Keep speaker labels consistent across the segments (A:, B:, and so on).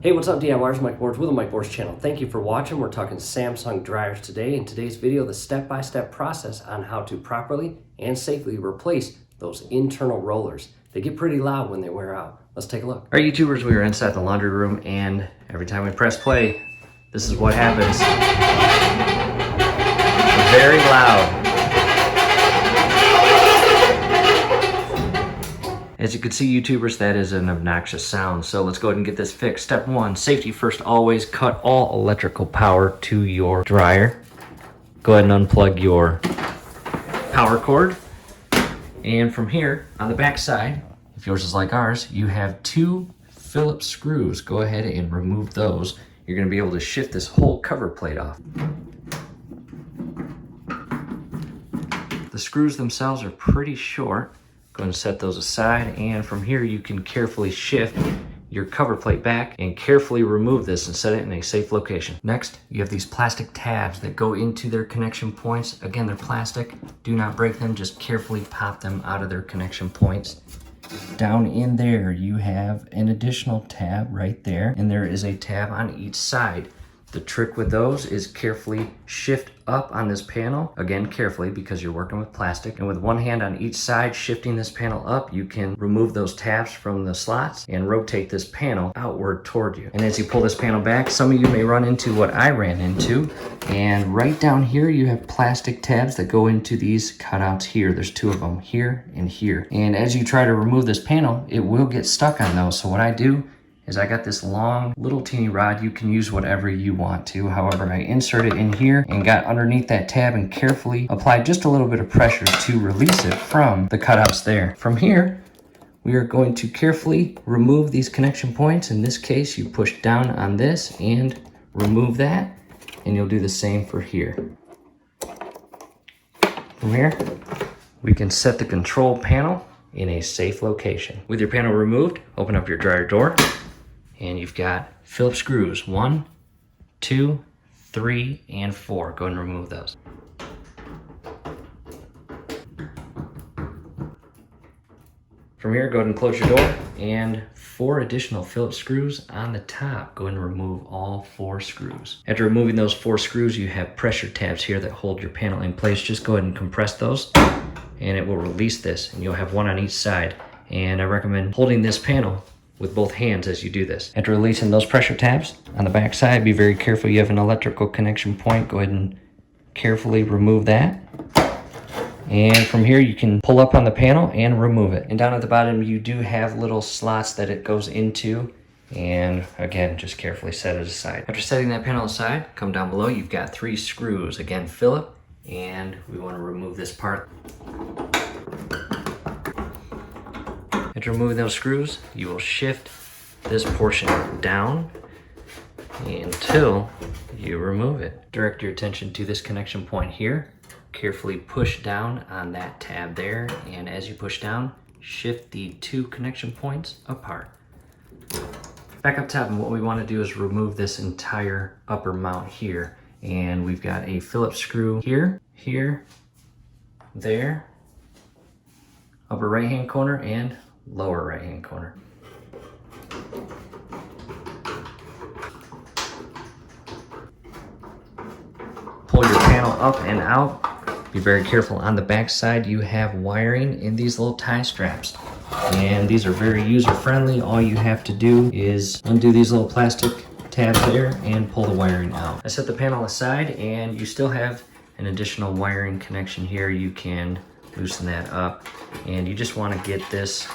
A: Hey, what's up DIYers? Mike Boards with the Mike Boards channel. Thank you for watching. We're talking Samsung dryers today. In today's video, the step-by-step process on how to properly and safely replace those internal rollers. They get pretty loud when they wear out. Let's take a look. All right, YouTubers, we are inside the laundry room, and every time we press play, this is what happens. Very loud. As you can see, YouTubers, that is an obnoxious sound. So let's go ahead and get this fixed. Step one, safety first always. Cut all electrical power to your dryer. Go ahead and unplug your power cord. And from here, on the back side, if yours is like ours, you have two Phillips screws. Go ahead and remove those. You're gonna be able to shift this whole cover plate off. The screws themselves are pretty short. Go ahead and set those aside, and from here you can carefully shift your cover plate back and carefully remove this and set it in a safe location. Next, you have these plastic tabs that go into their connection points. Again, they're plastic. Do not break them, just carefully pop them out of their connection points. Down in there, you have an additional tab right there, and there is a tab on each side. The trick with those is carefully shift up on this panel, again carefully because you're working with plastic, and with one hand on each side shifting this panel up, you can remove those tabs from the slots and rotate this panel outward toward you. And as you pull this panel back, some of you may run into what I ran into, and right down here you have plastic tabs that go into these cutouts here. There's two of them, here and here. And as you try to remove this panel, it will get stuck on those. So what I do is I got this long little teeny rod. You can use whatever you want to. However, I insert it in here and got underneath that tab and carefully applied just a little bit of pressure to release it from the cutouts there. From here, we are going to carefully remove these connection points. In this case, you push down on this and remove that, and you'll do the same for here. From here, we can set the control panel in a safe location. With your panel removed, open up your dryer door, and you've got Phillips screws, 1, 2, 3, and 4. Go ahead and remove those. From here, go ahead and close your door, and 4 additional Phillips screws on the top. Go ahead and remove all 4 screws. After removing those 4 screws, you have pressure tabs here that hold your panel in place. Just go ahead and compress those, and it will release this, and you'll have one on each side. And I recommend holding this panel with both hands as you do this. After releasing those pressure tabs on the back side, be very careful. You have an electrical connection point. Go ahead and carefully remove that. And from here, you can pull up on the panel and remove it. And down at the bottom, you do have little slots that it goes into. And again, just carefully set it aside. After setting that panel aside, come down below, you've got 3 screws. Again, Phillip, and we want to remove this part. After removing those screws, you will shift this portion down until you remove it. Direct your attention to this connection point here. Carefully push down on that tab there, and as you push down, shift the 2 connection points apart. Back up top, and what we want to do is remove this entire upper mount here. And we've got a Phillips screw here, here, there, upper right hand corner, and lower right hand corner. Pull your panel up and out. Be very careful. On the back side, you have wiring in these little tie straps, and these are very user friendly. All you have to do is undo these little plastic tabs there and pull the wiring out. I set the panel aside, and you still have an additional wiring connection here. You can loosen that up, and you just want to get this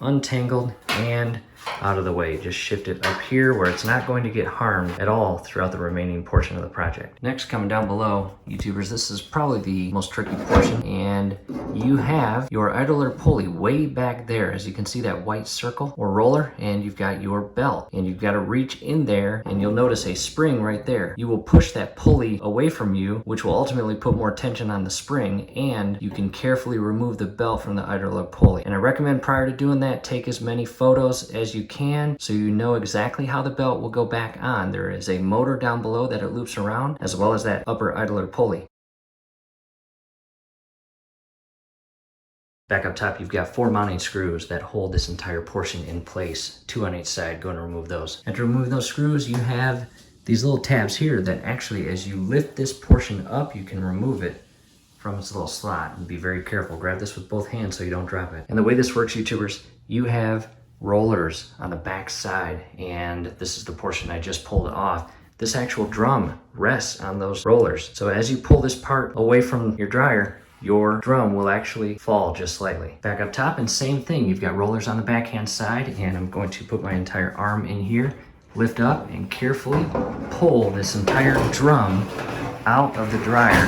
A: untangled and out of the way. Just shift it up here where it's not going to get harmed at all throughout the remaining portion of the project. Next, coming down below, YouTubers, this is probably the most tricky portion, and you have your idler pulley way back there. As you can see, that white circle or roller, and you've got your belt, and you've got to reach in there, and you'll notice a spring right there. You will push that pulley away from you, which will ultimately put more tension on the spring, and you can carefully remove the belt from the idler pulley. And I recommend prior to doing that, take as many photos as you can so you know exactly how the belt will go back on. There is a motor down below that it loops around, as well as that upper idler pulley. Back up top, you've got 4 mounting screws that hold this entire portion in place, 2 on each side. Go and remove those. After removing those screws, you have these little tabs here that actually, as you lift this portion up, you can remove it from its little slot. And be very careful. Grab this with both hands so you don't drop it. And the way this works, YouTubers, you have rollers on the back side, and this is the portion I just pulled off. This actual drum rests on those rollers. So as you pull this part away from your dryer, your drum will actually fall just slightly. Back up top, and same thing. You've got rollers on the backhand side, and I'm going to put my entire arm in here, lift up, and carefully pull this entire drum out of the dryer.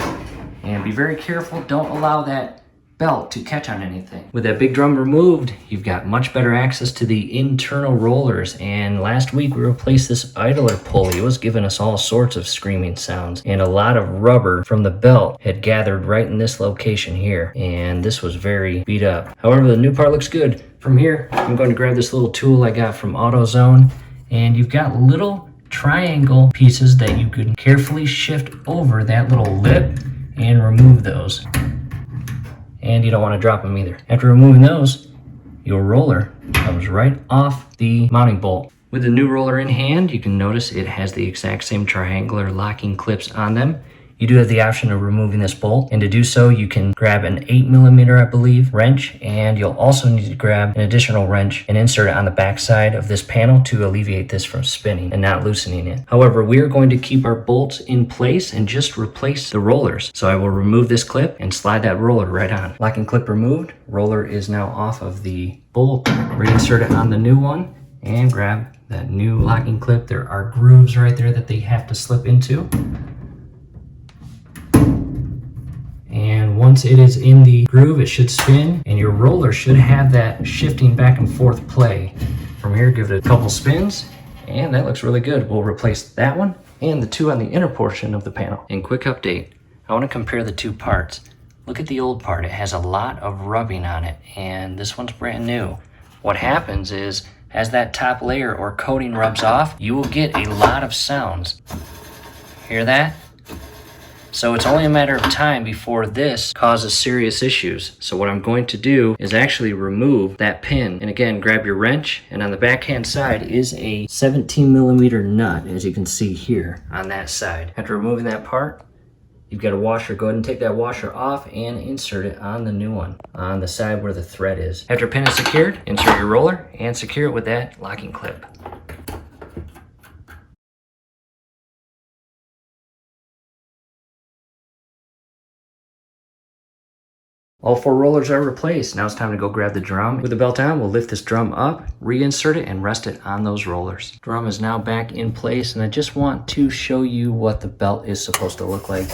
A: And be very careful, don't allow that belt to catch on anything. With that big drum removed, you've got much better access to the internal rollers. And last week we replaced this idler pulley. It was giving us all sorts of screaming sounds, and a lot of rubber from the belt had gathered right in this location here, and this was very beat up. However, the new part looks good. From here, I'm going to grab this little tool I got from AutoZone, and you've got little triangle pieces that you can carefully shift over that little lip and remove those. And you don't want to drop them either. After removing those, your roller comes right off the mounting bolt. With the new roller in hand, you can notice it has the exact same triangular locking clips on them. You do have the option of removing this bolt, and to do so, you can grab an 8mm, I believe, wrench, and you'll also need to grab an additional wrench and insert it on the back side of this panel to alleviate this from spinning and not loosening it. However, we are going to keep our bolts in place and just replace the rollers. So I will remove this clip and slide that roller right on. Locking clip removed, roller is now off of the bolt. Reinsert it on the new one and grab that new locking clip. There are grooves right there that they have to slip into. And once it is in the groove, it should spin, and your roller should have that shifting back and forth play. From here, give it a couple spins, and that looks really good. We'll replace that one and the 2 on the inner portion of the panel. And quick update, I want to compare the 2 parts. Look at the old part. It has a lot of rubbing on it, and this one's brand new. What happens is, as that top layer or coating rubs off, you will get a lot of sounds. Hear that? So it's only a matter of time before this causes serious issues. So what I'm going to do is actually remove that pin. And again, grab your wrench, and on the backhand side is a 17mm nut, as you can see here on that side. After removing that part, you've got a washer. Go ahead and take that washer off and insert it on the new one, on the side where the thread is. After pin is secured, insert your roller and secure it with that locking clip. All 4 rollers are replaced. Now it's time to go grab the drum. With the belt on, we'll lift this drum up, reinsert it, and rest it on those rollers. Drum is now back in place, and I just want to show you what the belt is supposed to look like.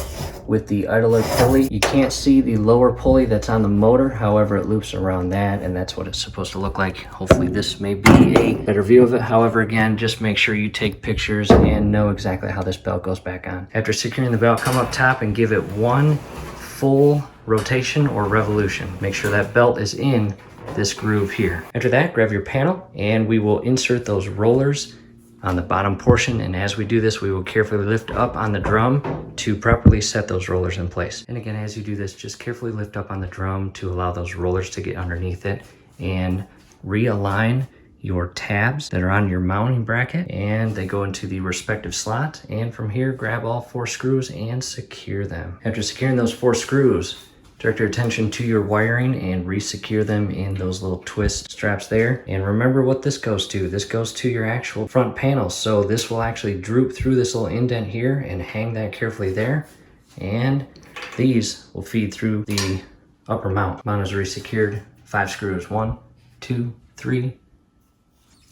A: With the idler pulley, you can't see the lower pulley that's on the motor. However, it loops around that, and that's what it's supposed to look like. Hopefully this may be a better view of it. However, again, just make sure you take pictures and know exactly how this belt goes back on. After securing the belt, come up top and give it 1 full rotation or revolution. Make sure that belt is in this groove here. After that, grab your panel, and we will insert those rollers on the bottom portion. And as we do this, we will carefully lift up on the drum to properly set those rollers in place. And again, as you do this, just carefully lift up on the drum to allow those rollers to get underneath it, and realign your tabs that are on your mounting bracket, and they go into the respective slot. And from here, grab all 4 screws and secure them. After securing those 4 screws, direct your attention to your wiring and re-secure them in those little twist straps there. And remember what this goes to. This goes to your actual front panel. So this will actually droop through this little indent here, and hang that carefully there. And these will feed through the upper mount. Mount is re-secured. 5 screws. 1, 2, 3,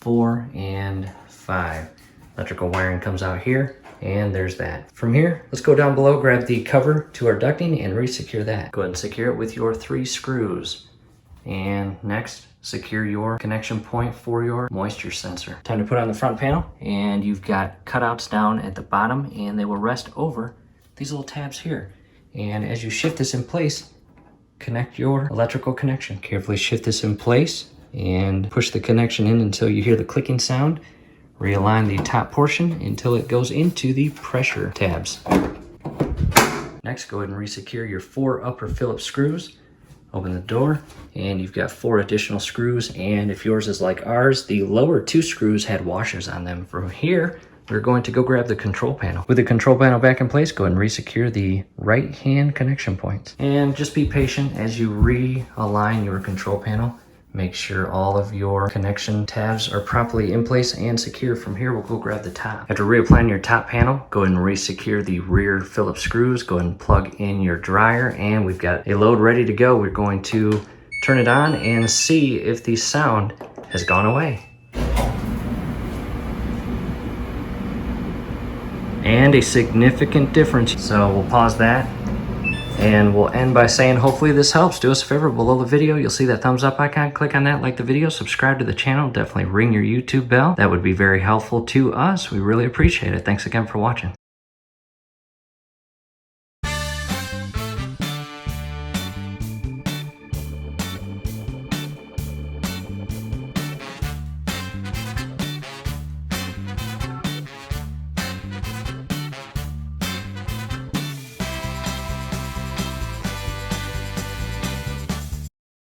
A: 4, and 5. Electrical wiring comes out here, and there's that. From here, let's go down below, grab the cover to our ducting, and re-secure that. Go ahead and secure it with your 3 screws. And next, secure your connection point for your moisture sensor. Time to put on the front panel, and you've got cutouts down at the bottom, and they will rest over these little tabs here. And as you shift this in place, connect your electrical connection. Carefully shift this in place and push the connection in until you hear the clicking sound. Realign the top portion until it goes into the pressure tabs. Next, go ahead and re-secure your 4 upper Phillips screws Open the door, and you've got 4 additional screws, and if yours is like ours, the lower 2 screws had washers on them. From here, we're going to go grab the control panel. With the control panel back in place, go ahead and resecure the right hand connection points. And just be patient as you realign your control panel. Make sure all of your connection tabs are properly in place and secure. From here, we'll go grab the top. After reapplying your top panel, go ahead and resecure the rear Phillips screws. Go ahead and plug in your dryer, and we've got a load ready to go. We're going to turn it on and see if the sound has gone away. And a significant difference. So we'll pause that. And we'll end by saying hopefully this helps. Do us a favor, below the video you'll see that thumbs up icon. Click on that, like the video, subscribe to the channel, definitely ring your YouTube bell. That would be very helpful to us. We really appreciate it. Thanks again for watching.